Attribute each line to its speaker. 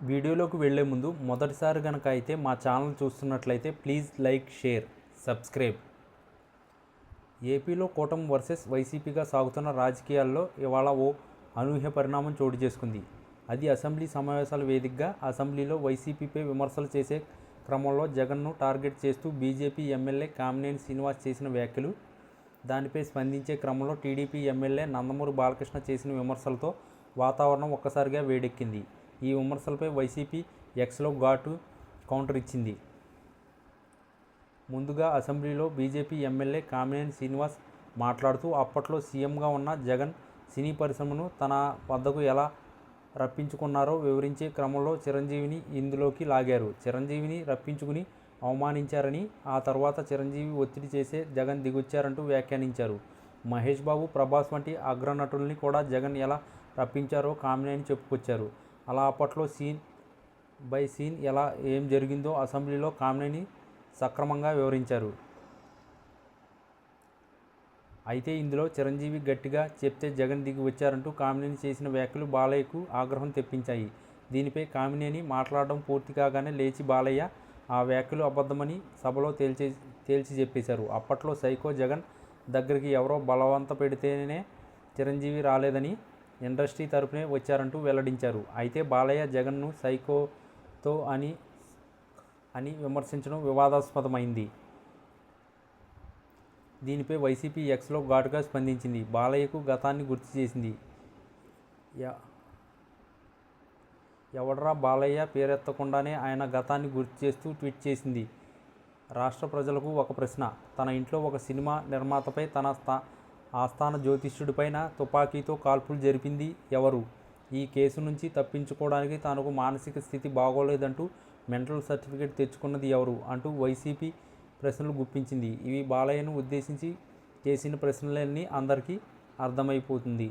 Speaker 1: వీడియోలోకి వెళ్లే ముందు మొదటిసారి కనుక అయితే మా ఛానల్ చూస్తున్నట్లయితే ప్లీజ్ లైక్, షేర్, సబ్స్క్రైబ్. ఏపీలో కూటమి వర్సెస్ వైసీపీగా సాగుతున్న రాజకీయాల్లో ఇవాళ ఓ అనూహ్య పరిణామం చోటు చేసుకుంది. అది అసెంబ్లీ సమావేశాల వేదికగా అసెంబ్లీలో వైసీపీపై విమర్శలు చేసే క్రమంలో జగన్ను టార్గెట్ చేస్తూ బీజేపీ ఎమ్మెల్యే కామినేని శ్రీనివాస్ చేసిన వ్యాఖ్యలు. దానిపై స్పందించే క్రమంలో టీడీపీ ఎమ్మెల్యే నందమూరి బాలకృష్ణ చేసిన విమర్శలతో వాతావరణం ఒక్కసారిగా వేడెక్కింది. ఈ విమర్శలపై వైసీపీ ఎక్స్లో ఘాటు కౌంటర్ ఇచ్చింది. ముందుగా అసెంబ్లీలో బీజేపీ ఎమ్మెల్యే కామినేని శ్రీనివాస్ మాట్లాడుతూ అప్పట్లో సీఎంగా ఉన్న జగన్ సినీ పరిశ్రమను తన వద్దకు ఎలా రప్పించుకున్నారో వివరించే క్రమంలో చిరంజీవిని ఇందులోకి లాగారు. చిరంజీవిని రప్పించుకుని అవమానించారని, ఆ తర్వాత చిరంజీవి ఒత్తిడి చేసే జగన్ దిగొచ్చారంటూ వ్యాఖ్యానించారు. మహేష్ బాబు, ప్రభాస్ వంటి అగ్రనటుల్ని కూడా జగన్ ఎలా రప్పించారో కామినేని చెప్పుకొచ్చారు. అలా అప్పట్లో సీన్ బై సీన్ ఎలా ఏం జరిగిందో అసెంబ్లీలో కామినేని సక్రమంగా వివరించారు. అయితే ఇందులో చిరంజీవి గట్టిగా చెప్తే జగన్ దిగి వచ్చారంటూ కామినేని చేసిన వ్యాఖ్యలు బాలయ్యకు ఆగ్రహం తెప్పించాయి. దీనిపై కామినేని మాట్లాడడం పూర్తి కాగానే లేచి బాలయ్య ఆ వ్యాఖ్యలు అబద్ధమని సభలో తేల్చి చెప్పేశారు. అప్పట్లో సైకో జగన్ దగ్గరికి ఎవరో బలవంత పెడితేనే చిరంజీవి రాలేదని, ఇండస్ట్రీ తరపునే వచ్చారంటూ వెల్లడించారు. అయితే బాలయ్య జగన్ను సైకోతో అని విమర్శించడం వివాదాస్పదమైంది. దీనిపై వైసీపీ ఎక్స్లో ఘాటుగా స్పందించింది. బాలయ్యకు గతాన్ని గుర్తు చేసింది. ఎవడ్రా బాలయ్య పేరెత్తకుండానే ఆయన గతాన్ని గుర్తు చేస్తూ ట్వీట్ చేసింది. రాష్ట్ర ప్రజలకు ఒక ప్రశ్న. తన ఇంట్లో ఒక సినిమా నిర్మాతపై, తన ఆస్థాన జ్యోతిష్యుడిపైన తుపాకీతో కాల్పులు జరిపింది ఎవరు? ఈ కేసు నుంచి తప్పించుకోవడానికి తనకు మానసిక స్థితి బాగోలేదంటూ మెంటల్ సర్టిఫికేట్ తెచ్చుకున్నది ఎవరు? అంటూ వైసీపీ ప్రశ్నలు గుప్పించింది. ఇవి బాలయ్యను ఉద్దేశించి చేసిన ప్రశ్నలన్నీ అందరికీ అర్థమైపోతుంది.